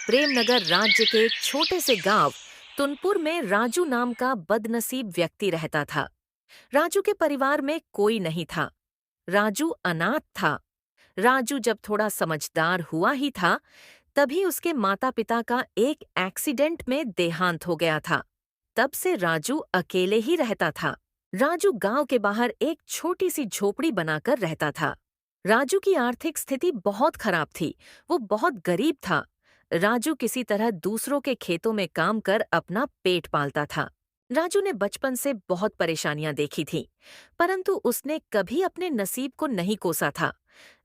प्रेमनगर राज्य के एक छोटे से गांव तुनपुर में राजू नाम का बदनसीब व्यक्ति रहता था। राजू के परिवार में कोई नहीं था। राजू अनाथ था। राजू जब थोड़ा समझदार हुआ ही था, तभी उसके माता पिता का एक एक्सीडेंट में देहांत हो गया था। तब से राजू अकेले ही रहता था। राजू गांव के बाहर एक छोटी सी झोपड़ी बनाकर रहता था। राजू की आर्थिक स्थिति बहुत खराब थी। वो बहुत गरीब था। राजू किसी तरह दूसरों के खेतों में काम कर अपना पेट पालता था। राजू ने बचपन से बहुत परेशानियां देखी थीं, परंतु उसने कभी अपने नसीब को नहीं कोसा था।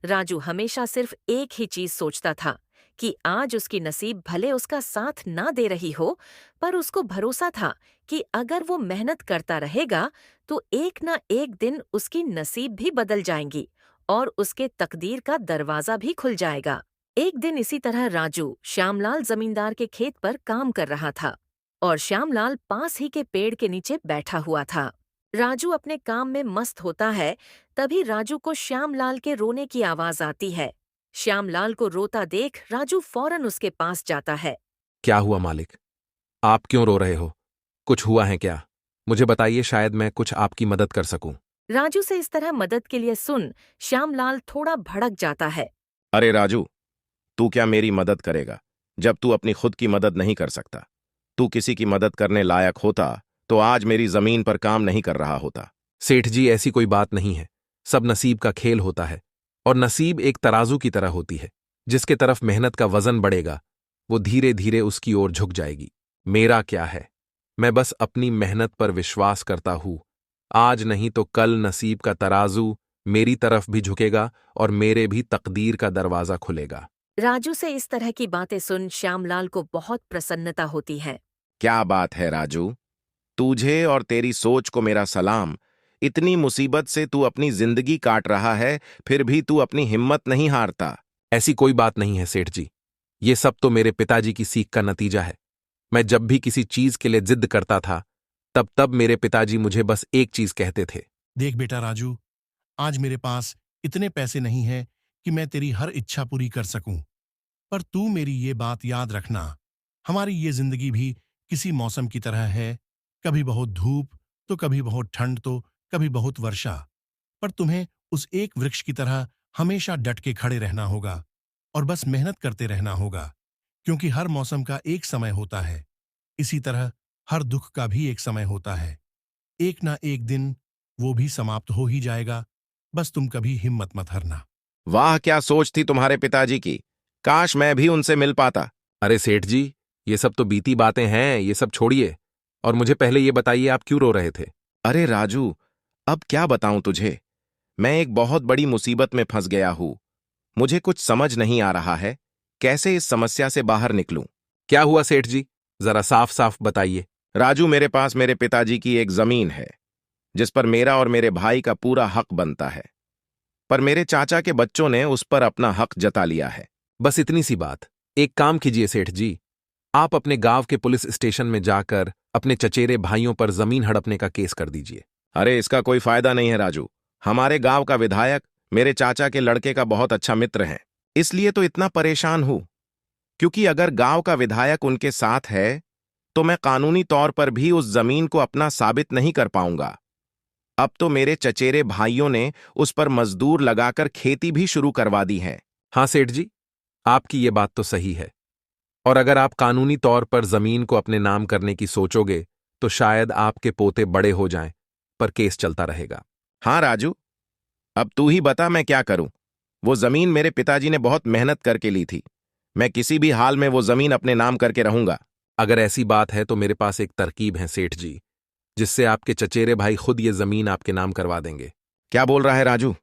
राजू हमेशा सिर्फ एक ही चीज सोचता था कि आज उसकी नसीब भले उसका साथ ना दे रही हो, पर उसको भरोसा था कि अगर वो मेहनत करता रहेगा तो एक ना एक दिन उसकी नसीब भी बदल जाएंगी और उसके तकदीर का दरवाजा भी खुल जाएगा। एक दिन इसी तरह राजू श्यामलाल जमींदार के खेत पर काम कर रहा था और श्यामलाल पास ही के पेड़ के नीचे बैठा हुआ था। राजू अपने काम में मस्त होता है, तभी राजू को श्यामलाल के रोने की आवाज आती है। श्यामलाल को रोता देख राजू फौरन उसके पास जाता है। क्या हुआ मालिक? आप क्यों रो रहे हो? कुछ हुआ है क्या? मुझे बताइए, शायद मैं कुछ आपकी मदद कर सकूं। राजू से इस तरह मदद के लिए सुन श्यामलाल थोड़ा भड़क जाता है। अरे राजू, तू क्या मेरी मदद करेगा जब तू अपनी खुद की मदद नहीं कर सकता? तू किसी की मदद करने लायक होता तो आज मेरी जमीन पर काम नहीं कर रहा होता। सेठ जी, ऐसी कोई बात नहीं है। सब नसीब का खेल होता है और नसीब एक तराजू की तरह होती है। जिसके तरफ मेहनत का वजन बढ़ेगा वो धीरे धीरे उसकी ओर झुक जाएगी। मेरा क्या है, मैं बस अपनी मेहनत पर विश्वास करता हूं। आज नहीं तो कल नसीब का तराजू मेरी तरफ भी झुकेगा और मेरे भी तकदीर का दरवाजा खुलेगा। राजू से इस तरह की बातें सुन श्यामलाल को बहुत प्रसन्नता होती है। क्या बात है राजू, तुझे और तेरी सोच को मेरा सलाम। इतनी मुसीबत से तू अपनी जिंदगी काट रहा है, फिर भी तू अपनी हिम्मत नहीं हारता। ऐसी कोई बात नहीं है सेठ जी। ये सब तो मेरे पिताजी की सीख का नतीजा है। मैं जब भी किसी चीज के लिए जिद करता था, तब तब मेरे पिताजी मुझे बस एक चीज कहते थे। देख बेटा राजू, आज मेरे पास इतने पैसे नहीं हैं कि मैं तेरी हर इच्छा पूरी कर सकूं, पर तू मेरी ये बात याद रखना, हमारी ये जिंदगी भी किसी मौसम की तरह है। कभी बहुत धूप तो कभी बहुत ठंड तो कभी बहुत वर्षा, पर तुम्हें उस एक वृक्ष की तरह हमेशा डट के खड़े रहना होगा और बस मेहनत करते रहना होगा, क्योंकि हर मौसम का एक समय होता है। इसी तरह हर दुख का भी एक समय होता है। एक ना एक दिन वो भी समाप्त हो ही जाएगा। बस तुम कभी हिम्मत मत हारना। वाह, क्या सोच थी तुम्हारे पिताजी की। काश मैं भी उनसे मिल पाता। अरे सेठ जी, ये सब तो बीती बातें हैं, ये सब छोड़िए और मुझे पहले ये बताइए, आप क्यों रो रहे थे? अरे राजू, अब क्या बताऊं तुझे। मैं एक बहुत बड़ी मुसीबत में फंस गया हूं। मुझे कुछ समझ नहीं आ रहा है कैसे इस समस्या से बाहर निकलूं। क्या हुआ सेठ जी? जरा साफ साफ बताइए। राजू, मेरे पास मेरे पिताजी की एक जमीन है जिस पर मेरा और मेरे भाई का पूरा हक बनता है, पर मेरे चाचा के बच्चों ने उस पर अपना हक जता लिया है। बस इतनी सी बात। एक काम कीजिए सेठ जी, आप अपने गांव के पुलिस स्टेशन में जाकर अपने चचेरे भाइयों पर जमीन हड़पने का केस कर दीजिए। अरे इसका कोई फायदा नहीं है राजू। हमारे गांव का विधायक मेरे चाचा के लड़के का बहुत अच्छा मित्र है, इसलिए तो इतना परेशान हूं। क्योंकि अगर गांव का विधायक उनके साथ है तो मैं कानूनी तौर पर भी उस जमीन को अपना साबित नहीं कर पाऊंगा। अब तो मेरे चचेरे भाइयों ने उस पर मजदूर लगाकर खेती भी शुरू करवा दी है। हाँ सेठ जी, आपकी ये बात तो सही है, और अगर आप कानूनी तौर पर जमीन को अपने नाम करने की सोचोगे तो शायद आपके पोते बड़े हो जाएं, पर केस चलता रहेगा। हाँ राजू, अब तू ही बता मैं क्या करूं। वो जमीन मेरे पिताजी ने बहुत मेहनत करके ली थी। मैं किसी भी हाल में वो जमीन अपने नाम करके रहूंगा। अगर ऐसी बात है तो मेरे पास एक तरकीब है सेठ जी, जिससे आपके चचेरे भाई खुद ये जमीन आपके नाम करवा देंगे। क्या बोल रहा है राजू?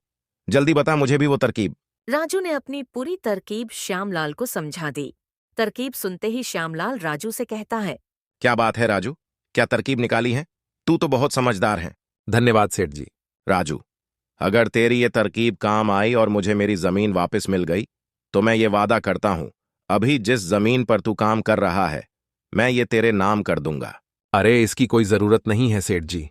जल्दी बता मुझे भी वो तरकीब। राजू ने अपनी पूरी तरकीब श्यामलाल को समझा दी। तरकीब सुनते ही श्यामलाल राजू से कहता है। क्या बात है राजू, क्या तरकीब निकाली है? तू तो बहुत समझदार है। धन्यवाद सेठ जी। राजू, अगर तेरी ये तरकीब काम आई और मुझे मेरी जमीन वापस मिल गई तो मैं ये वादा करता हूं, अभी जिस जमीन पर तू काम कर रहा है मैं ये तेरे नाम कर दूंगा। अरे इसकी कोई जरूरत नहीं है सेठ जी,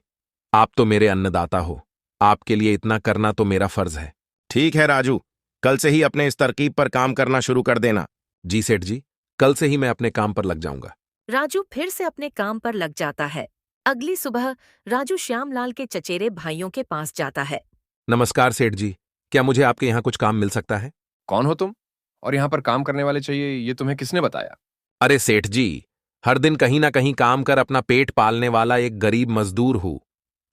आप तो मेरे अन्नदाता हो। आपके लिए इतना करना तो मेरा फर्ज है। ठीक है राजू, कल से ही अपने इस तरकीब पर काम करना शुरू कर देना। जी सेठ जी, कल से ही मैं अपने काम पर लग जाऊंगा। राजू फिर से अपने काम पर लग जाता है। अगली सुबह राजू श्यामलाल के चचेरे भाइयों के पास जाता है। नमस्कार सेठ जी, क्या मुझे आपके यहाँ कुछ काम मिल सकता है? कौन हो तुम? और यहाँ पर काम करने वाले चाहिए, ये तुम्हें किसने बताया? अरे सेठ जी, हर दिन कहीं ना कहीं काम कर अपना पेट पालने वाला एक गरीब मजदूर हूँ।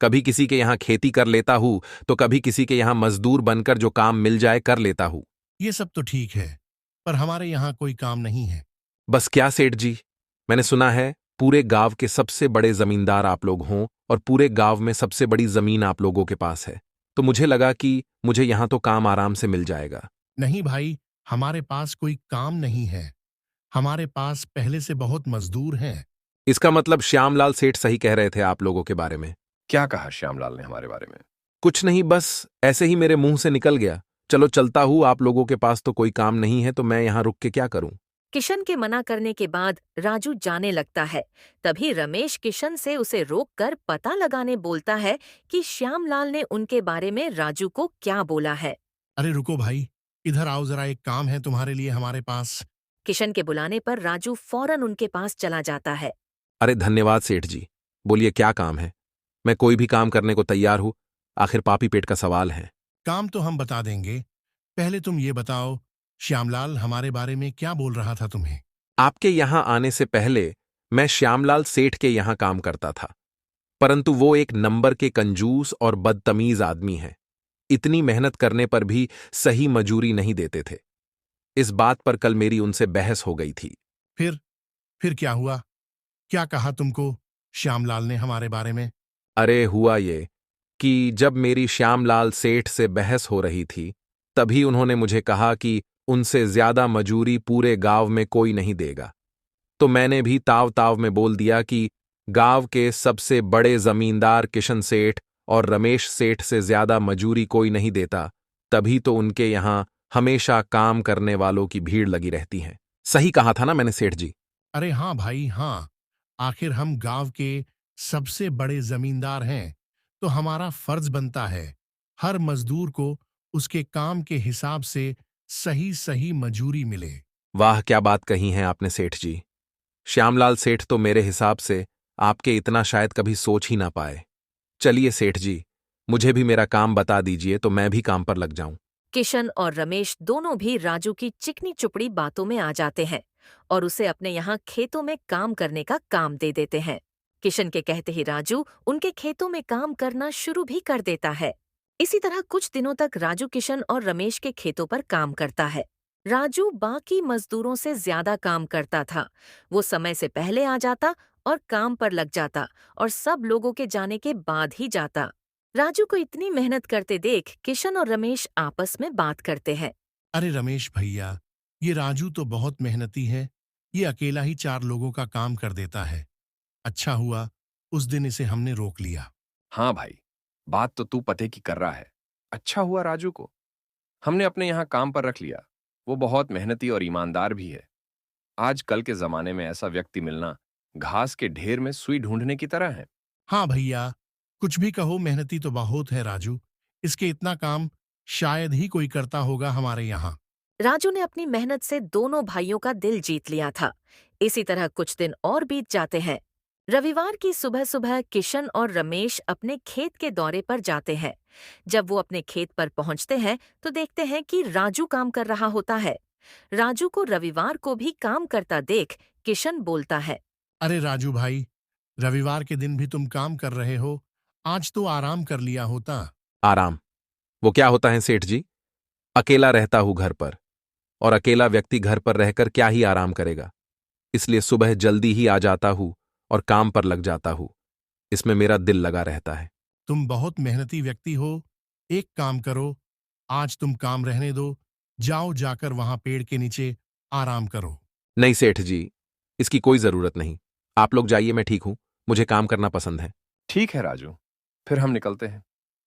कभी किसी के यहाँ खेती कर लेता हूँ तो कभी किसी के यहाँ मजदूर बनकर जो काम मिल जाए कर लेता हूँ। ये सब तो ठीक है, पर हमारे यहाँ कोई काम नहीं है। बस क्या सेठ जी, मैंने सुना है पूरे गांव के सबसे बड़े जमींदार आप लोग हों और पूरे गांव में सबसे बड़ी जमीन आप लोगों के पास है, तो मुझे लगा कि मुझे यहाँ तो काम आराम से मिल जाएगा। नहीं भाई, हमारे पास कोई काम नहीं है। हमारे पास पहले से बहुत मजदूर हैं। इसका मतलब श्यामलाल सेठ सही कह रहे थे आप लोगों के बारे में? क्या कहा श्यामलाल ने हमारे बारे में? कुछ नहीं, बस ऐसे ही मेरे मुंह से निकल गया। चलो चलता हूँ, आप लोगों के पास तो कोई काम नहीं है तो मैं यहाँ रुक के क्या करूँ। किशन के मना करने के बाद राजू जाने लगता है। तभी रमेश किशन से उसे रोककर पता लगाने बोलता है कि श्यामलाल ने उनके बारे में राजू को क्या बोला है। अरे रुको भाई, इधर आओ जरा, एक काम है तुम्हारे लिए हमारे पास। किशन के बुलाने पर राजू फौरन उनके पास चला जाता है। अरे धन्यवाद सेठ जी, बोलिए क्या काम है? मैं कोई भी काम करने को तैयार हूँ, आखिर पापी पेट का सवाल है। काम तो हम बता देंगे, पहले तुम ये बताओ, श्यामलाल हमारे बारे में क्या बोल रहा था तुम्हें? आपके यहाँ आने से पहले मैं श्यामलाल सेठ के यहाँ काम करता था, परंतु वो एक नंबर के कंजूस और बदतमीज आदमी है। इतनी मेहनत करने पर भी सही मजूरी नहीं देते थे। इस बात पर कल मेरी उनसे बहस हो गई थी। फिर क्या हुआ? क्या कहा तुमको श्यामलाल ने हमारे बारे में? अरे हुआ ये कि जब मेरी श्यामलाल सेठ से बहस हो रही थी, तभी उन्होंने मुझे कहा कि उनसे ज्यादा मजूरी पूरे गांव में कोई नहीं देगा। तो मैंने भी ताव ताव में बोल दिया कि गांव के सबसे बड़े जमींदार किशन सेठ और रमेश सेठ से ज्यादा मजूरी कोई नहीं देता, तभी तो उनके यहां हमेशा काम करने वालों की भीड़ लगी रहती है। सही कहा था ना मैंने सेठ जी? अरे हाँ भाई हाँ, आखिर हम गांव के सबसे बड़े जमींदार हैं, तो हमारा फर्ज बनता है हर मजदूर को उसके काम के हिसाब से सही सही मजूरी मिले। वाह, क्या बात कही है आपने सेठ जी। श्यामलाल सेठ तो मेरे हिसाब से आपके इतना शायद कभी सोच ही ना पाए। चलिए सेठ जी, मुझे भी मेरा काम बता दीजिए तो मैं भी काम पर लग जाऊं। किशन और रमेश दोनों भी राजू की चिकनी चुपड़ी बातों में आ जाते हैं और उसे अपने यहाँ खेतों में काम करने का काम दे देते हैं। किशन के कहते ही राजू उनके खेतों में काम करना शुरू भी कर देता है। इसी तरह कुछ दिनों तक राजू किशन और रमेश के खेतों पर काम करता है। राजू बाकी मजदूरों से ज्यादा काम करता था। वो समय से पहले आ जाता और काम पर लग जाता और सब लोगों के जाने के बाद ही जाता। राजू को इतनी मेहनत करते देख किशन और रमेश आपस में बात करते हैं। अरे रमेश भैया, ये राजू तो बहुत मेहनती है, ये अकेला ही 4 लोगों का काम कर देता है। अच्छा हुआ उस दिन इसे हमने रोक लिया। हाँ भाई, बात तो तू पते की कर रहा है। अच्छा हुआ राजू को हमने अपने यहाँ काम पर रख लिया। वो बहुत मेहनती और ईमानदार भी है। आजकल के जमाने में ऐसा व्यक्ति मिलना घास के ढेर में सुई ढूंढने की तरह है। हाँ भैया, कुछ भी कहो, मेहनती तो बहुत है राजू। इसके इतना काम शायद ही कोई करता होगा हमारे यहाँ। राजू ने अपनी मेहनत से दोनों भाइयों का दिल जीत लिया था। इसी तरह कुछ दिन और बीत जाते हैं। रविवार की सुबह सुबह किशन और रमेश अपने खेत के दौरे पर जाते हैं। जब वो अपने खेत पर पहुंचते हैं तो देखते हैं कि राजू काम कर रहा होता है। राजू को रविवार को भी काम करता देख किशन बोलता है। अरे राजू भाई, रविवार के दिन भी तुम काम कर रहे हो, आज तो आराम कर लिया होता। आराम? वो क्या होता है सेठ जी? अकेला रहता हूं घर पर, और अकेला व्यक्ति घर पर रहकर क्या ही आराम करेगा। इसलिए सुबह जल्दी ही आ जाता हूं और काम पर लग जाता हूं। इसमें मेरा दिल लगा रहता है। तुम बहुत मेहनती व्यक्ति हो। एक काम करो, आज तुम काम रहने दो, जाओ जाकर वहां पेड़ के नीचे आराम करो। नहीं सेठ जी, इसकी कोई जरूरत नहीं। आप लोग जाइए, मैं ठीक हूं, मुझे काम करना पसंद है। ठीक है राजू, फिर हम निकलते हैं।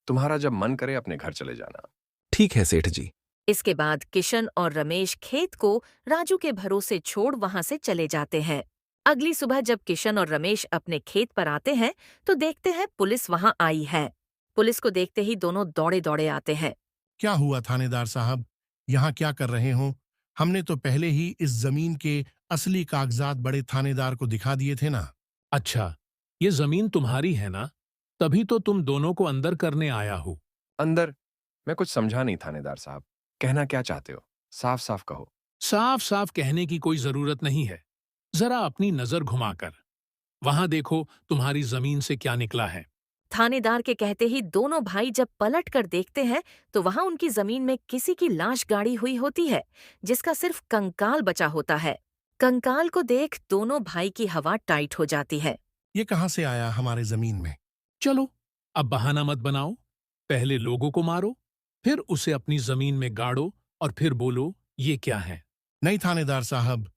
तुम्हारा जब मन करे अपने घर चले जाना। ठीक है सेठ जी। इसके बाद किशन और रमेश खेत को राजू के भरोसे छोड़ वहां से चले जाते हैं। अगली सुबह जब किशन और रमेश अपने खेत पर आते हैं तो देखते हैं पुलिस वहां आई है। पुलिस को देखते ही दोनों दौड़े दौड़े आते हैं। क्या हुआ थानेदार साहब, यहाँ क्या कर रहे हो? हमने तो पहले ही इस जमीन के असली कागजात बड़े थानेदार को दिखा दिए थे ना। अच्छा, ये जमीन तुम्हारी है ना? तभी तो तुम दोनों को अंदर करने आया हूं। अंदर? मैं कुछ समझा नहीं थानेदार साहब। कहना क्या चाहते हो? साफ साफ कहो। साफ साफ कहने की कोई जरूरत नहीं है। जरा अपनी नजर घुमाकर वहां देखो तुम्हारी जमीन से क्या निकला है। थानेदार के कहते ही दोनों भाई जब पलट कर देखते हैं तो वहां उनकी जमीन में किसी की लाश गाड़ी हुई होती है, जिसका सिर्फ कंकाल बचा होता है। कंकाल को देख दोनों भाई की हवा टाइट हो जाती है। ये कहाँ से आया हमारे जमीन में? चलो, अब बहाना मत बनाओ। पहले लोगों को मारो, फिर उसे अपनी जमीन में गाड़ो और फिर बोलो ये क्या है। नहीं थानेदार साहब,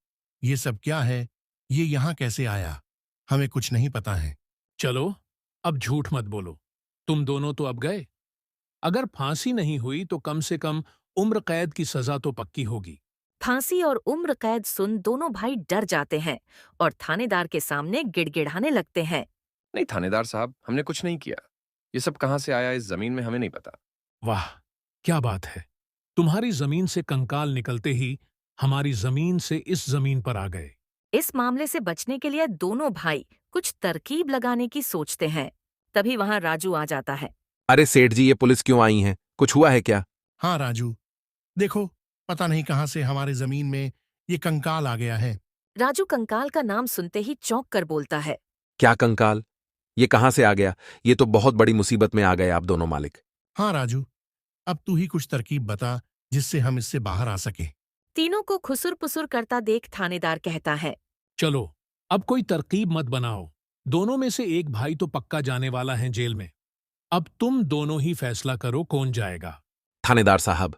ये सब क्या है? ये यहाँ कैसे आया? हमें कुछ नहीं पता है। चलो, अब झूठ मत बोलो। तुम दोनों तो अब गए। अगर फांसी नहीं हुई तो कम से कम उम्र कैद की सजा तो पक्की होगी। फांसी और उम्र कैद सुन दोनों भाई डर जाते हैं और थानेदार के सामने गिड़गिड़ाने लगते हैं। नहीं थानेदार साहब, हमने कुछ नहीं किया। ये सब कहाँ से आया इस जमीन में हमें नहीं पता। वाह, क्या बात है! तुम्हारी जमीन से कंकाल निकलते ही हमारी जमीन से इस जमीन पर आ गए। इस मामले से बचने के लिए दोनों भाई कुछ तरकीब लगाने की सोचते हैं। तभी वहां राजू आ जाता है। अरे सेठ जी, ये पुलिस क्यों आई है? कुछ हुआ है क्या? हाँ राजू, देखो, पता नहीं कहाँ से हमारे जमीन में ये कंकाल आ गया है। राजू कंकाल का नाम सुनते ही चौंक कर बोलता है। क्या कंकाल? ये कहाँ से आ गया? ये तो बहुत बड़ी मुसीबत में आ गए आप दोनों मालिक। हाँ राजू, अब तू ही कुछ तरकीब बता जिससे हम इससे बाहर आ सके। तीनों को खुसुर पुसुर करता देख थानेदार कहता है। चलो, अब कोई तरकीब मत बनाओ। दोनों में से एक भाई तो पक्का जाने वाला है जेल में। अब तुम दोनों ही फैसला करो कौन जाएगा। थानेदार साहब,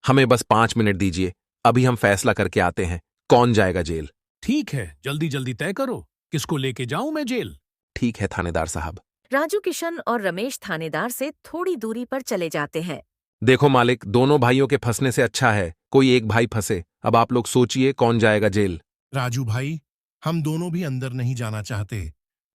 हमें बस 5 मिनट दीजिए, अभी हम फैसला करके आते हैं कौन जाएगा जेल। ठीक है, जल्दी जल्दी तय करो, किसको लेके जाऊं मैं जेल। ठीक है थानेदार साहब। राजू, किशन और रमेश थानेदार से थोड़ी दूरी पर चले जाते हैं। देखो मालिक, दोनों भाइयों के फंसने से अच्छा है कोई एक भाई फंसे। अब आप लोग सोचिए कौन जाएगा जेल। राजू भाई, हम दोनों भी अंदर नहीं जाना चाहते।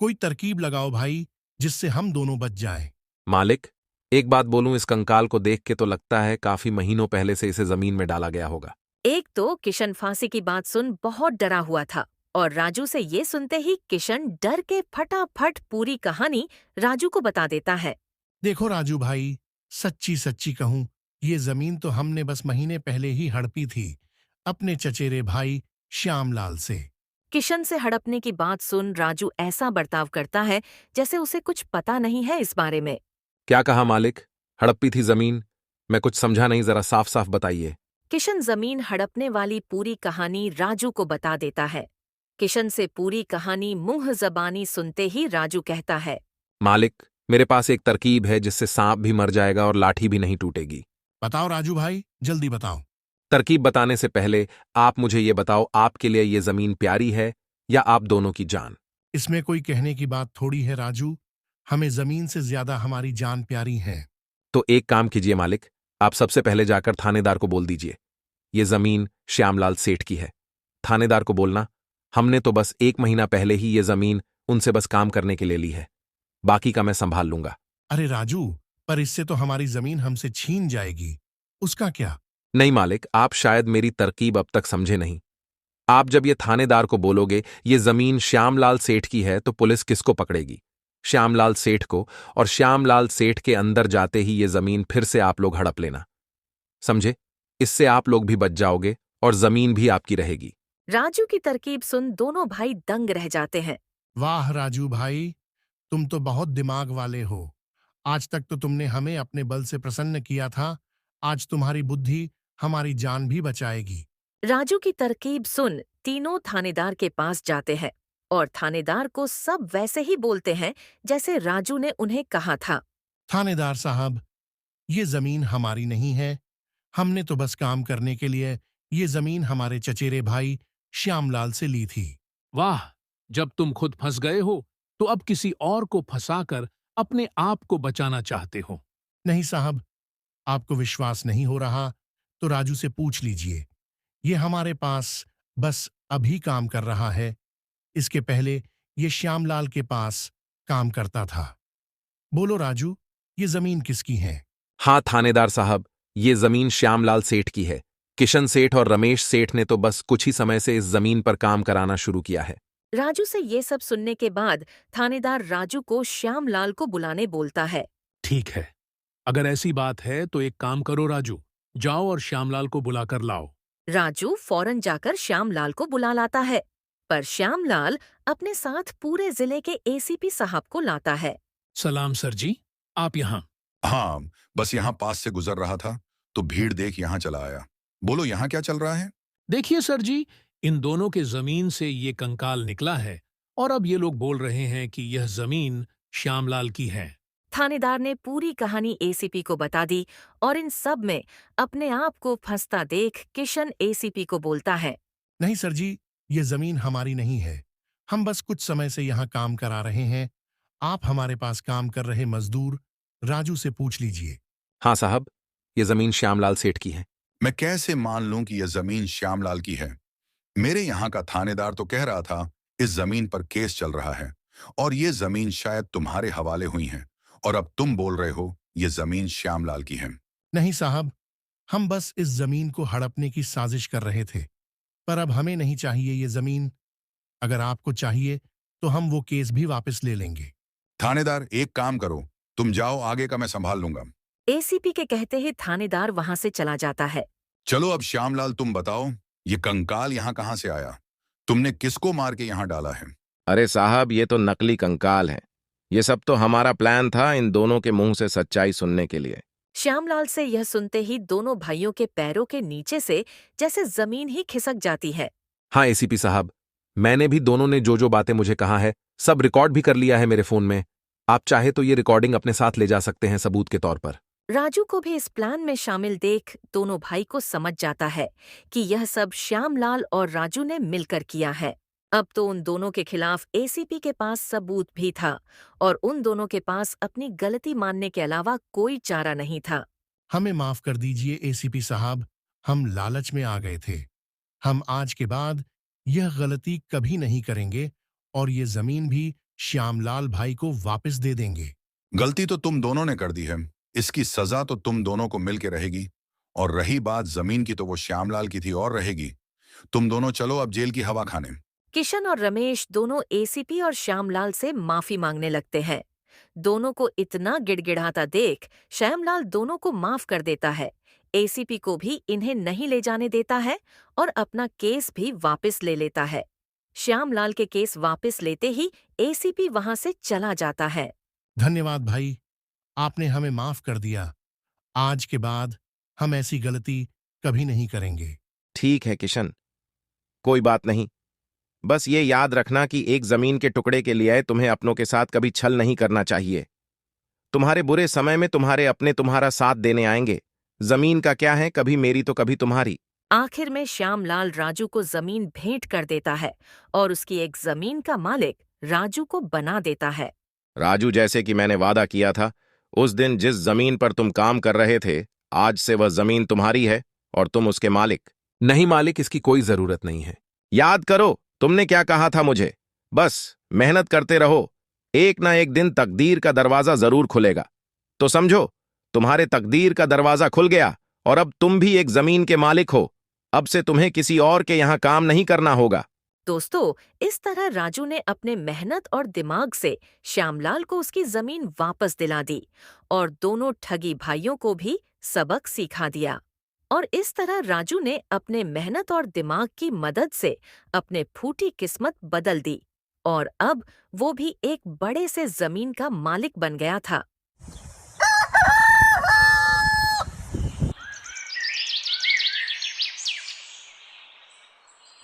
कोई तरकीब लगाओ भाई, जिससे हम दोनों बच जाएं। मालिक, एक बात बोलूं, इस कंकाल को देख के तो लगता है काफी महीनों पहले से इसे जमीन में डाला गया होगा। एक तो किशन फांसी की बात सुन बहुत डरा हुआ था और राजू से ये सुनते ही किशन डर के फटाफट पूरी कहानी राजू को बता देता है। देखो राजू भाई, सच्ची सच्ची कहूं, ये जमीन तो हमने बस महीने पहले ही हड़पी थी अपने चचेरे भाई श्यामलाल से। किशन से हड़पने की बात सुन राजू ऐसा बर्ताव करता है जैसे उसे कुछ पता नहीं है इस बारे में। क्या कहा मालिक? हड़प्पी थी जमीन? मैं कुछ समझा नहीं, जरा साफ साफ बताइए। किशन जमीन हड़पने वाली पूरी कहानी राजू को बता देता है। किशन से पूरी कहानी मुंह जबानी सुनते ही राजू कहता है। मालिक, मेरे पास एक तरकीब है जिससे सांप भी मर जाएगा और लाठी भी नहीं टूटेगी। बताओ राजू भाई, जल्दी बताओ। तरकीब बताने से पहले आप मुझे ये बताओ, आपके लिए ये जमीन प्यारी है या आप दोनों की जान? इसमें कोई कहने की बात थोड़ी है राजू, हमें जमीन से ज्यादा हमारी जान प्यारी है। तो एक काम कीजिए मालिक, आप सबसे पहले जाकर थानेदार को बोल दीजिए ये जमीन श्यामलाल सेठ की है। थानेदार को बोलना हमने तो बस 1 महीना पहले ही ये जमीन उनसे बस काम करने के लिए ली है, बाकी का मैं संभाल लूंगा। अरे राजू, पर इससे तो हमारी जमीन हमसे छीन जाएगी, उसका क्या? नहीं मालिक, आप शायद मेरी तरकीब अब तक समझे नहीं। आप जब ये थानेदार को बोलोगे ये जमीन श्यामलाल सेठ की है तो पुलिस किसको पकड़ेगी? श्यामलाल सेठ को, और श्यामलाल सेठ के अंदर जाते ही ये जमीन फिर से आप लोग हड़प लेना, समझे? इससे आप लोग भी बच जाओगे और जमीन भी आपकी रहेगी। राजू की तरकीब सुन दोनों भाई दंग रह जाते हैं। वाह राजू भाई, तुम तो बहुत दिमाग वाले हो। आज तक तो तुमने हमें अपने बल से प्रसन्न किया था, आज तुम्हारी बुद्धि हमारी जान भी बचाएगी। राजू की तरकीब सुन तीनों थानेदार के पास जाते हैं और थानेदार को सब वैसे ही बोलते हैं जैसे राजू ने उन्हें कहा था। थानेदार साहब, ये जमीन हमारी नहीं है, हमने तो बस काम करने के लिए ये जमीन हमारे चचेरे भाई श्यामलाल से ली थी। वाह, जब तुम खुद फंस गए हो तो अब किसी और को फंसाकर अपने आप को बचाना चाहते हो। नहीं साहब, आपको विश्वास नहीं हो रहा तो राजू से पूछ लीजिए, ये हमारे पास बस अभी काम कर रहा है, इसके पहले ये श्यामलाल के पास काम करता था। बोलो राजू, ये जमीन किसकी है? हाँ थानेदार साहब, ये जमीन श्यामलाल सेठ की है। किशन सेठ और रमेश सेठ ने तो बस कुछ ही समय से इस जमीन पर काम कराना शुरू किया है। राजू से ये सब सुनने के बाद थानेदार राजू को श्यामलाल को बुलाने बोलता है। ठीक है, अगर ऐसी बात है तो एक काम करो राजू, जाओ और श्यामलाल को बुलाकर लाओ। राजू फौरन जाकर श्यामलाल को बुला लाता है, पर श्यामलाल अपने साथ पूरे जिले के एसीपी साहब को लाता है। सलाम सर जी, आप यहाँ। हाँ, बस यहाँ पास से गुजर रहा था तो भीड़ देख यहाँ चला आया। बोलो यहाँ क्या चल रहा है? देखिए सर जी, इन दोनों के जमीन से ये कंकाल निकला है और अब ये लोग बोल रहे हैं कि यह जमीन श्यामलाल की है। थानेदार ने पूरी कहानी एसीपी को बता दी और इन सब में अपने आप को फंसता देख किशन एसीपी को बोलता है। नहीं सर जी, ये जमीन हमारी नहीं है। हम बस कुछ समय से यहाँ काम करा रहे हैं। आप हमारे पास काम कर रहे मजदूर राजू से पूछ लीजिए। हाँ साहब, ये जमीन श्यामलाल सेठ की है। मैं कैसे मान लूं कि यह जमीन श्यामलाल की है? मेरे यहाँ का थानेदार तो कह रहा था इस जमीन पर केस चल रहा है और ये जमीन शायद तुम्हारे हवाले हुई है, और अब तुम बोल रहे हो ये जमीन श्यामलाल की है। नहीं साहब, हम बस इस जमीन को हड़पने की साजिश कर रहे थे, पर अब हमें नहीं चाहिए ये जमीन। अगर आपको चाहिए तो हम वो केस भी वापस ले लेंगे। थानेदार, एक काम करो, तुम जाओ, आगे का मैं संभाल लूंगा। एसीपी के कहते ही थानेदार वहां से चला जाता है। चलो अब श्यामलाल तुम बताओ, ये कंकाल यहाँ कहाँ से आया? तुमने किसको मार के यहाँ डाला है? अरे साहब, ये तो नकली कंकाल है। ये सब तो हमारा प्लान था इन दोनों के मुंह से सच्चाई सुनने के लिए। श्यामलाल से यह सुनते ही दोनों भाइयों के पैरों के नीचे से जैसे जमीन ही खिसक जाती है। हाँ एसीपी साहब, मैंने भी दोनों ने जो जो बातें मुझे कहा है सब रिकॉर्ड भी कर लिया है मेरे फोन में। आप चाहे तो ये रिकॉर्डिंग अपने साथ ले जा सकते हैं सबूत के तौर पर। राजू को भी इस प्लान में शामिल देख दोनों भाई को समझ जाता है कि यह सब श्यामलाल और राजू ने मिलकर किया है। अब तो उन दोनों के खिलाफ एसीपी के पास सबूत भी था और उन दोनों के पास अपनी गलती मानने के अलावा कोई चारा नहीं था। हमें माफ कर दीजिए एसीपी साहब, हम लालच में आ गए थे। हम आज के बाद यह गलती कभी नहीं करेंगे और ये जमीन भी श्यामलाल भाई को वापस दे देंगे। गलती तो तुम दोनों ने कर दी है, इसकी सजा तो तुम दोनों को मिलके रहेगी। और रही बात जमीन की, तो वो श्यामलाल की थी और रहेगी। तुम दोनों चलो अब जेल की हवा खाने। किशन और रमेश दोनों एसीपी और श्यामलाल से माफी मांगने लगते हैं। दोनों को इतना गिड़गिड़ाता देख श्यामलाल दोनों को माफ कर देता है। एसीपी को भी इन्हें नहीं ले जाने देता है और अपना केस भी वापस ले लेता है। श्यामलाल के केस वापस लेते ही एसीपी वहां से चला जाता है। धन्यवाद भाई, आपने हमें माफ कर दिया। आज के बाद हम ऐसी गलती कभी नहीं करेंगे। ठीक है किशन, कोई बात नहीं। बस ये याद रखना कि एक जमीन के टुकड़े के लिए तुम्हें अपनों के साथ कभी छल नहीं करना चाहिए। तुम्हारे बुरे समय में तुम्हारे अपने तुम्हारा साथ देने आएंगे। जमीन का क्या है, कभी मेरी तो कभी तुम्हारी। आखिर में श्यामलाल राजू को जमीन भेंट कर देता है और उसकी एक जमीन का मालिक राजू को बना देता है। राजू, जैसे कि मैंने वादा किया था, उस दिन जिस जमीन पर तुम काम कर रहे थे, आज से वह जमीन तुम्हारी है और तुम उसके मालिक। नहीं मालिक, इसकी कोई जरूरत नहीं है। याद करो तुमने क्या कहा था मुझे। बस मेहनत करते रहो, एक ना एक दिन तकदीर का दरवाजा जरूर खुलेगा। तो समझो, तुम्हारे तकदीर का दरवाजा खुल गया और अब तुम भी एक जमीन के मालिक हो। अब से तुम्हें किसी और के यहां काम नहीं करना होगा। दोस्तों, इस तरह राजू ने अपने मेहनत और दिमाग से श्यामलाल को उसकी जमीन वापस दिला दी और दोनों ठगी भाइयों को भी सबक सिखा दिया। और इस तरह राजू ने अपने मेहनत और दिमाग की मदद से अपने फूटी किस्मत बदल दी और अब वो भी एक बड़े से जमीन का मालिक बन गया था।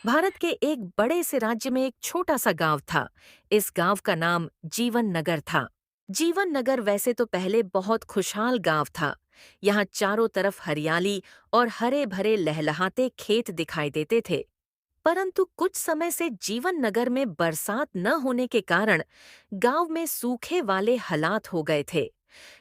भारत के एक बड़े से राज्य में एक छोटा सा गांव था। इस गांव का नाम जीवन नगर था। जीवन नगर वैसे तो पहले बहुत खुशहाल गांव था। यहाँ चारों तरफ हरियाली और हरे भरे लहलहाते खेत दिखाई देते थे। परंतु कुछ समय से जीवन नगर में बरसात न होने के कारण गांव में सूखे वाले हालात हो गए थे।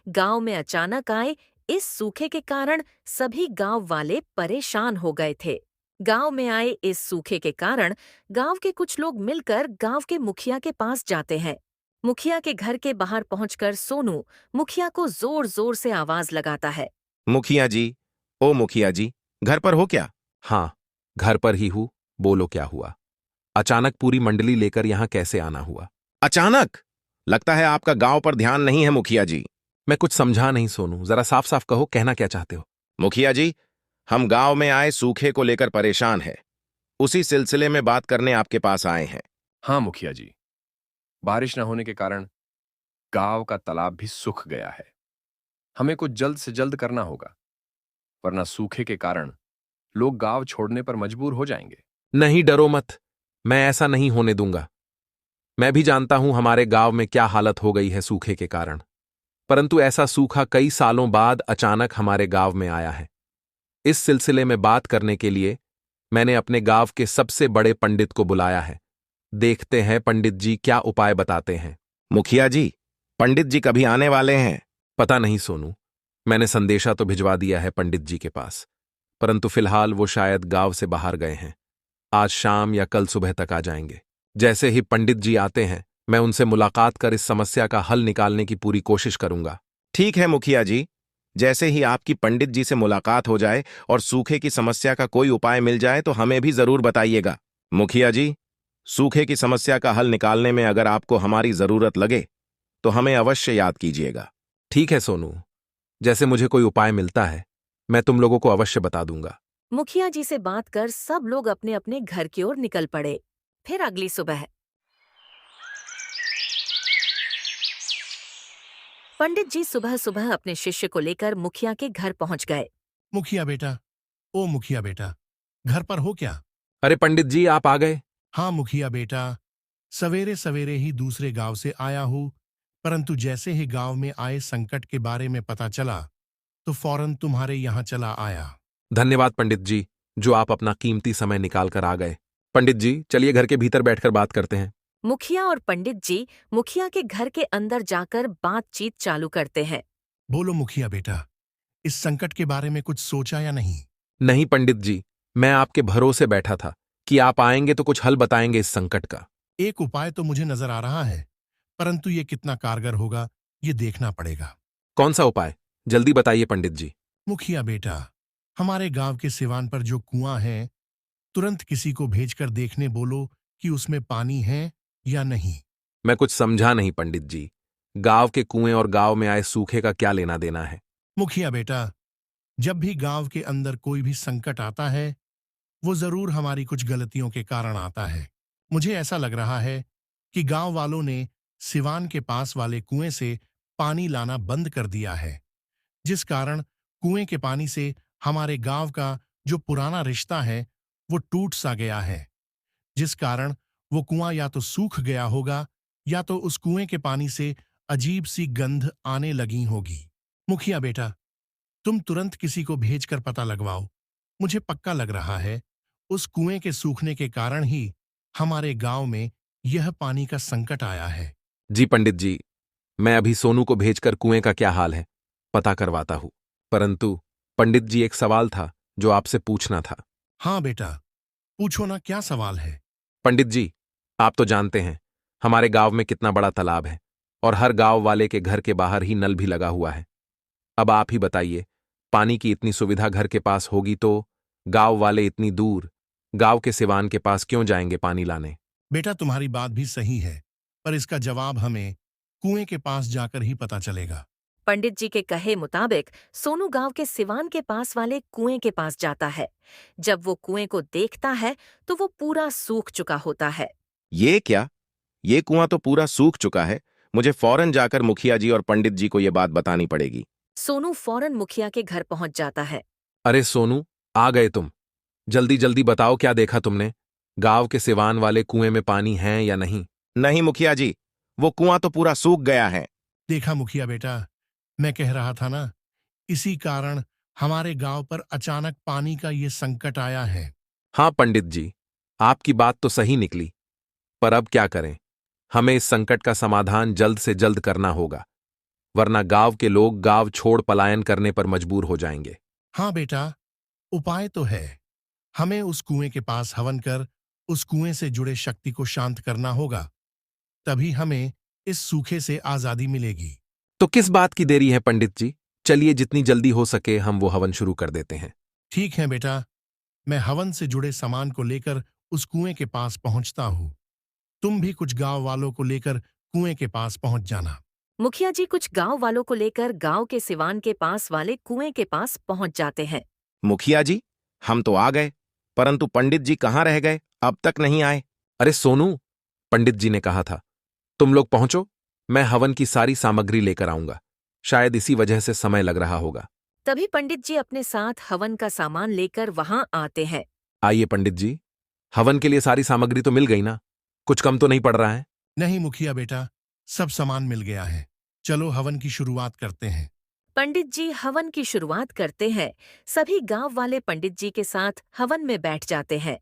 गांव में अचानक आए इस सूखे के कारण सभी गांव वाले परेशान हो गए थे। गांव में आए इस सूखे के कारण गांव के कुछ लोग मिलकर गांव के मुखिया के पास जाते हैं। मुखिया के घर के बाहर पहुंचकर सोनू मुखिया को जोर जोर से आवाज लगाता है। मुखिया जी, ओ मुखिया जी, घर पर हो क्या? हाँ, घर पर ही हूं, बोलो क्या हुआ। अचानक पूरी मंडली लेकर यहां कैसे आना हुआ? अचानक? लगता है आपका गांव पर ध्यान नहीं है मुखिया जी। मैं कुछ समझा नहीं सोनू, जरा साफ साफ कहो, कहना क्या चाहते हो? मुखिया जी, हम गांव में आए सूखे को लेकर परेशान हैं। उसी सिलसिले में बात करने आपके पास आए हैं। हाँ मुखिया जी, बारिश न होने के कारण गांव का तालाब भी सूख गया है। हमें कुछ जल्द से जल्द करना होगा, वरना सूखे के कारण लोग गांव छोड़ने पर मजबूर हो जाएंगे। नहीं, डरो मत, मैं ऐसा नहीं होने दूंगा। मैं भी जानता हूं हमारे गांव में क्या हालत हो गई है सूखे के कारण, परंतु ऐसा सूखा कई सालों बाद अचानक हमारे गांव में आया है। इस सिलसिले में बात करने के लिए मैंने अपने गांव के सबसे बड़े पंडित को बुलाया है। देखते हैं पंडित जी क्या उपाय बताते हैं। मुखिया जी, पंडित जी कभी आने वाले हैं? पता नहीं सोनू, मैंने संदेशा तो भिजवा दिया है पंडित जी के पास, परंतु फिलहाल वो शायद गांव से बाहर गए हैं। आज शाम या कल सुबह तक आ जाएंगे। जैसे ही पंडित जी आते हैं, मैं उनसे मुलाकात कर इस समस्या का हल निकालने की पूरी कोशिश करूंगा। ठीक है मुखिया जी, जैसे ही आपकी पंडित जी से मुलाकात हो जाए और सूखे की समस्या का कोई उपाय मिल जाए तो हमें भी जरूर बताइएगा। मुखिया जी, सूखे की समस्या का हल निकालने में अगर आपको हमारी जरूरत लगे तो हमें अवश्य याद कीजिएगा। ठीक है सोनू, जैसे मुझे कोई उपाय मिलता है मैं तुम लोगों को अवश्य बता दूंगा। मुखिया जी से बात कर सब लोग अपने अपने घर की ओर निकल पड़े। फिर अगली सुबह पंडित जी सुबह सुबह अपने शिष्य को लेकर मुखिया के घर पहुंच गए। मुखिया बेटा, ओ मुखिया बेटा, घर पर हो क्या? अरे पंडित जी, आप आ गए? हाँ मुखिया बेटा, सवेरे सवेरे ही दूसरे गांव से आया हूं, परंतु जैसे ही गांव में आए संकट के बारे में पता चला तो फौरन तुम्हारे यहाँ चला आया। धन्यवाद पंडित जी, जो आप अपना कीमती समय निकाल कर आ गए। पंडित जी, चलिए घर के भीतर बैठकर बात करते हैं। मुखिया और पंडित जी मुखिया के घर के अंदर जाकर बातचीत चालू करते हैं। बोलो मुखिया बेटा, इस संकट के बारे में कुछ सोचा या नहीं? नहीं पंडित जी, मैं आपके भरोसे बैठा था कि आप आएंगे तो कुछ हल बताएंगे इस संकट का। एक उपाय तो मुझे नजर आ रहा है, परंतु ये कितना कारगर होगा ये देखना पड़ेगा। कौन सा उपाय? जल्दी बताइए पंडित जी। मुखिया बेटा, हमारे गांव के सिवान पर जो कुआं है, तुरंत किसी को भेजकर देखने बोलो कि उसमें पानी है या नहीं। मैं कुछ समझा नहीं पंडित जी, गांव के कुएं और गांव में आए सूखे का क्या लेना देना है? मुखिया बेटा, जब भी गांव के अंदर कोई भी संकट आता है, वो जरूर हमारी कुछ गलतियों के कारण आता है। मुझे ऐसा लग रहा है कि गांव वालों ने सिवान के पास वाले कुएं से पानी लाना बंद कर दिया है, जिस कारण कुएं के पानी से हमारे गांव का जो पुराना रिश्ता है वो टूट सा गया है, जिस कारण वो कुआं या तो सूख गया होगा या तो उस कुएं के पानी से अजीब सी गंध आने लगी होगी। मुखिया बेटा, तुम तुरंत किसी को भेजकर पता लगवाओ। मुझे पक्का लग रहा है उस कुएं के सूखने के कारण ही हमारे गांव में यह पानी का संकट आया है। जी पंडित जी, मैं अभी सोनू को भेजकर कुएं का क्या हाल है पता करवाता हूं। परंतु पंडित जी, एक सवाल था जो आपसे पूछना था। हाँ बेटा, पूछो ना, क्या सवाल है? पंडित जी, आप तो जानते हैं हमारे गांव में कितना बड़ा तालाब है और हर गांव वाले के घर के बाहर ही नल भी लगा हुआ है। अब आप ही बताइए, पानी की इतनी सुविधा घर के पास होगी तो गांव वाले इतनी दूर गांव के सिवान के पास क्यों जाएंगे पानी लाने? बेटा, तुम्हारी बात भी सही है, पर इसका जवाब हमें कुएं के पास जाकर ही पता चलेगा। पंडित जी के कहे मुताबिक सोनू गांव के सिवान के पास वाले कुएं के पास जाता है। जब वो कुएं को देखता है तो वो पूरा सूख चुका होता है। ये क्या? ये कुआं तो पूरा सूख चुका है। मुझे फौरन जाकर मुखिया जी और पंडित जी को ये बात बतानी पड़ेगी। सोनू फौरन मुखिया के घर पहुंच जाता है। अरे सोनू, आ गए तुम। जल्दी जल्दी बताओ, क्या देखा तुमने? गांव के सिवान वाले कुएं में पानी है या नहीं? नहीं मुखिया जी, वो कुआं तो पूरा सूख गया है। देखा मुखिया बेटा, मैं कह रहा था ना, इसी कारण हमारे गांव पर अचानक पानी का ये संकट आया है। हाँ पंडित जी, आपकी बात तो सही निकली, पर अब क्या करें? हमें इस संकट का समाधान जल्द से जल्द करना होगा, वरना गांव के लोग गांव छोड़ पलायन करने पर मजबूर हो जाएंगे। हाँ बेटा, उपाय तो है। हमें उस कुएं के पास हवन कर उस कुएं से जुड़े शक्ति को शांत करना होगा, तभी हमें इस सूखे से आजादी मिलेगी। तो किस बात की देरी है पंडित जी? चलिए जितनी जल्दी हो सके हम वो हवन शुरू कर देते हैं। ठीक है बेटा, मैं हवन से जुड़े सामान को लेकर उस कुएं के पास पहुंचता हूं। तुम भी कुछ गांव वालों को लेकर कुएं के पास पहुंच जाना। मुखिया जी कुछ गांव वालों को लेकर गांव के सिवान के पास वाले कुएं के पास पहुंच जाते हैं। मुखिया जी, हम तो आ गए, परंतु पंडित जी कहाँ रह गए? अब तक नहीं आए। अरे सोनू, पंडित जी ने कहा था तुम लोग पहुंचो, मैं हवन की सारी सामग्री लेकर आऊंगा। शायद इसी वजह से समय लग रहा होगा। तभी पंडित जी अपने साथ हवन का सामान लेकर वहां आते हैं। आइए पंडित जी, हवन के लिए सारी सामग्री तो मिल गई ना? कुछ कम तो नहीं पड़ रहा है? नहीं मुखिया बेटा, सब सामान मिल गया है। चलो हवन की शुरुआत करते हैं। पंडित जी हवन की शुरुआत करते हैं। सभी गांव वाले पंडित जी के साथ हवन में बैठ जाते हैं।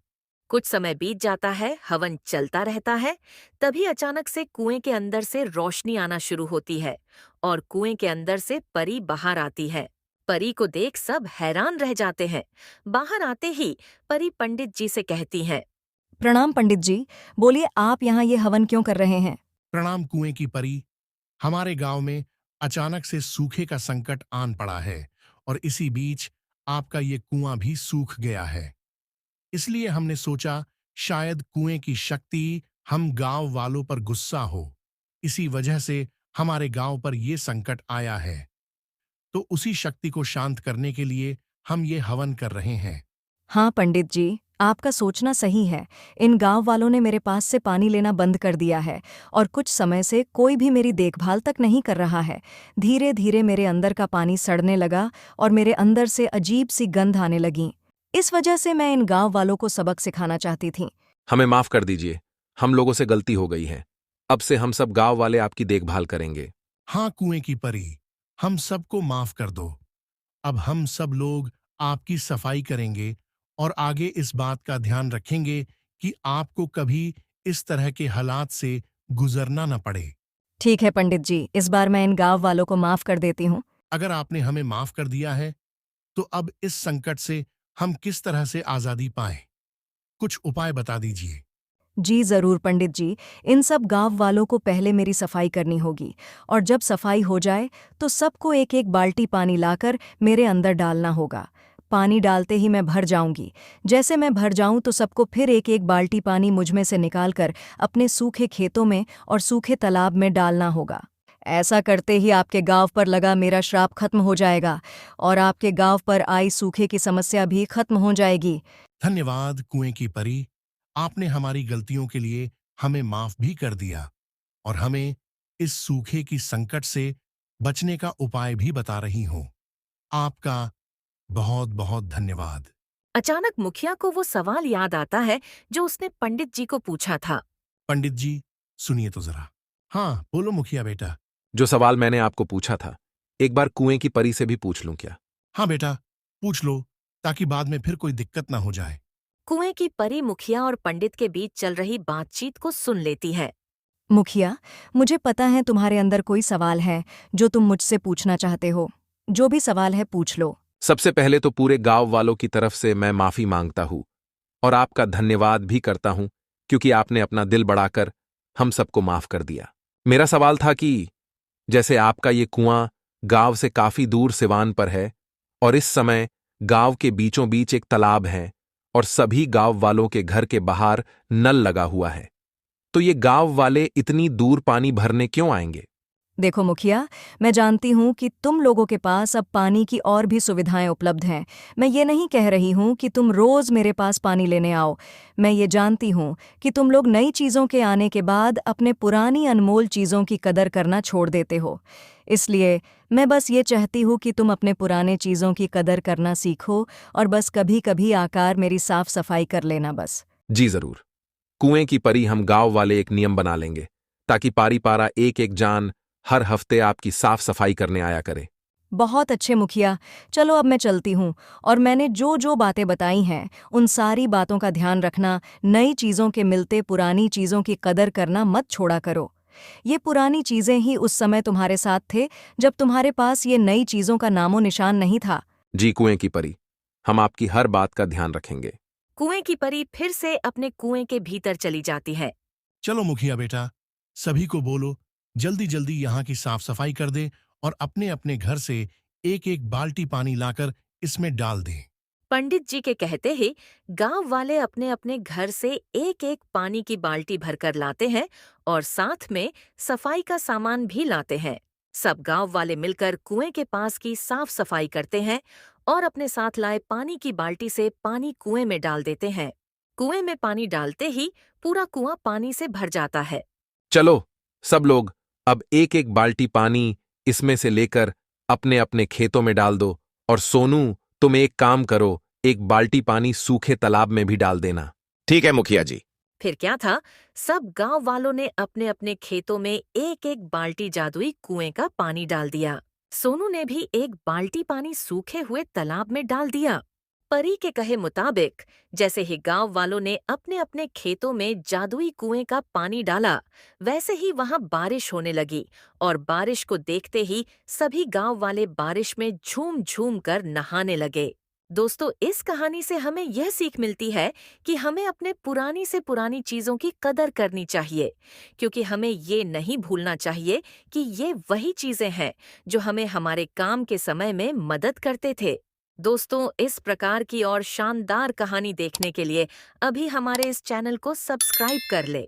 कुछ समय बीत जाता है, हवन चलता रहता है। तभी अचानक से कुएं के अंदर से रोशनी आना शुरू होती है और कुएं के अंदर से परी बाहर आती है। परी को देख सब हैरान रह जाते हैं। बाहर आते ही परी पंडित जी से कहती हैं। प्रणाम पंडित जी, बोलिए आप यहाँ ये हवन क्यों कर रहे हैं? प्रणाम कुएं की परी। हमारे गांव में अचानक से सूखे का संकट आन पड़ा है और इसी बीच आपका ये कुआं भी सूख गया है। इसलिए हमने सोचा शायद कुएं की शक्ति हम गांव वालों पर गुस्सा हो। इसी वजह से हमारे गांव पर ये संकट आया है। तो उसी शक्ति को शांत करने के लिए हम ये हवन कर रहे हैं। हाँ पंडित जी, आपका सोचना सही है। इन गांव वालों ने मेरे पास से पानी लेना बंद कर दिया है और कुछ समय से कोई भी मेरी देखभाल तक नहीं कर रहा है। धीरे धीरे मेरे अंदर का पानी सड़ने लगा और मेरे अंदर से अजीब सी गंध आने लगी। इस वजह से मैं इन गांव वालों को सबक सिखाना चाहती थी। हमें माफ कर दीजिए, हम लोगों से गलती हो गई है। अब से हम सब गांव वाले आपकी देखभाल करेंगे। हाँ कुएं की परी, हम सबको माफ कर दो। अब हम सब लोग आपकी सफाई करेंगे और आगे इस बात का ध्यान रखेंगे कि आपको कभी इस तरह के हालात से गुजरना न पड़े। ठीक है पंडित जी, इस बार मैं इन गांव वालों को माफ कर देती हूँ। अगर आपने हमें माफ कर दिया है तो अब इस संकट से हम किस तरह से आजादी पाएं? कुछ उपाय बता दीजिए। जी जरूर पंडित जी, इन सब गांव वालों को पहले मेरी सफाई करनी होगी और जब सफाई हो जाए तो सबको एक एक बाल्टी पानी लाकर मेरे अंदर डालना होगा। पानी डालते ही मैं भर जाऊंगी। जैसे मैं भर जाऊं तो सबको फिर एक एक बाल्टी पानी मुझमें से निकालकर अपने सूखे खेतों में और सूखे तालाब में डालना होगा। ऐसा करते ही आपके गांव पर लगा मेरा श्राप खत्म हो जाएगा और आपके गांव पर आई सूखे की समस्या भी खत्म हो जाएगी। धन्यवाद कुएं की परी, आपने हमारी गलतियों के लिए हमें माफ भी कर दिया और हमें इस सूखे की संकट से बचने का उपाय भी बता रही हो। आपका बहुत बहुत धन्यवाद। अचानक मुखिया को वो सवाल याद आता है जो उसने पंडित जी को पूछा था। पंडित जी सुनिए तो जरा। हाँ बोलो मुखिया बेटा। जो सवाल मैंने आपको पूछा था, एक बार कुएं की परी से भी पूछ लूं क्या? हाँ बेटा, पूछ लो ताकि बाद में फिर कोई दिक्कत ना हो जाए। कुएं की परी मुखिया और पंडित के बीच चल रही बातचीत को सुन लेती है। मुखिया, मुझे पता है तुम्हारे अंदर कोई सवाल है जो तुम मुझसे पूछना चाहते हो। जो भी सवाल है पूछ लो। सबसे पहले तो पूरे गांव वालों की तरफ से मैं माफी मांगता हूं और आपका धन्यवाद भी करता हूं क्योंकि आपने अपना दिल बढ़ाकर हम सबको माफ कर दिया। मेरा सवाल था कि जैसे आपका ये कुआं गांव से काफी दूर सिवान पर है और इस समय गांव के बीचों बीच एक तालाब है और सभी गांव वालों के घर के बाहर नल लगा हुआ है, तो ये गांव वाले इतनी दूर पानी भरने क्यों आएंगे? देखो मुखिया, मैं जानती हूँ कि तुम लोगों के पास अब पानी की और भी सुविधाएं उपलब्ध हैं। मैं ये नहीं कह रही हूँ कि तुम रोज मेरे पास पानी लेने आओ। मैं ये जानती हूँ कि तुम लोग नई चीज़ों के आने के बाद अपने पुरानी अनमोल चीज़ों की कदर करना छोड़ देते हो। इसलिए मैं बस ये चाहती हूँ कि तुम अपने पुराने चीज़ों की कदर करना सीखो और बस कभी कभी आकर मेरी साफ सफाई कर लेना बस। जी जरूर। कुएं की परी, हम गांव वाले एक नियम बना लेंगे ताकि पारी पारा एक एक जान हर हफ्ते आपकी साफ सफाई करने आया करे। बहुत अच्छे मुखिया, चलो अब मैं चलती हूँ और मैंने जो जो बातें बताई हैं उन सारी बातों का ध्यान रखना। नई चीज़ों के मिलते पुरानी चीज़ों की कदर करना मत छोड़ा करो। ये पुरानी चीज़ें ही उस समय तुम्हारे साथ थे जब तुम्हारे पास ये नई चीज़ों का नामो निशान नहीं था। जी कुएं की परी, हम आपकी हर बात का ध्यान रखेंगे। कुएं की परी फिर से अपने कुएं के भीतर चली जाती है। चलो मुखिया बेटा, सभी को बोलो जल्दी जल्दी यहाँ की साफ सफाई कर दे और अपने अपने घर से एक एक बाल्टी पानी लाकर इसमें डाल दें। पंडित जी के कहते ही गांव वाले अपने अपने घर से एक एक पानी की बाल्टी भरकर लाते हैं और साथ में सफाई का सामान भी लाते हैं। सब गांव वाले मिलकर कुएं के पास की साफ सफाई करते हैं और अपने साथ लाए पानी की बाल्टी से पानी कुएं में डाल देते हैं। कुएं में पानी डालते ही पूरा कुआं पानी से भर जाता है। चलो सब लोग अब एक एक बाल्टी पानी इसमें से लेकर अपने अपने खेतों में डाल दो। और सोनू, तुम एक काम करो, एक बाल्टी पानी सूखे तालाब में भी डाल देना। ठीक है मुखिया जी। फिर क्या था, सब गांव वालों ने अपने अपने खेतों में एक एक बाल्टी जादुई कुएं का पानी डाल दिया। सोनू ने भी एक बाल्टी पानी सूखे हुए तालाब में डाल दिया। परी के कहे मुताबिक जैसे ही गांव वालों ने अपने अपने खेतों में जादुई कुएं का पानी डाला, वैसे ही वहां बारिश होने लगी और बारिश को देखते ही सभी गांव वाले बारिश में झूम झूम कर नहाने लगे। दोस्तों, इस कहानी से हमें यह सीख मिलती है कि हमें अपने पुरानी से पुरानी चीजों की कदर करनी चाहिए, क्योंकि हमें ये नहीं भूलना चाहिए कि ये वही चीजें हैं जो हमें हमारे काम के समय में मदद करते थे। दोस्तों, इस प्रकार की और शानदार कहानी देखने के लिए अभी हमारे इस चैनल को सब्सक्राइब कर ले।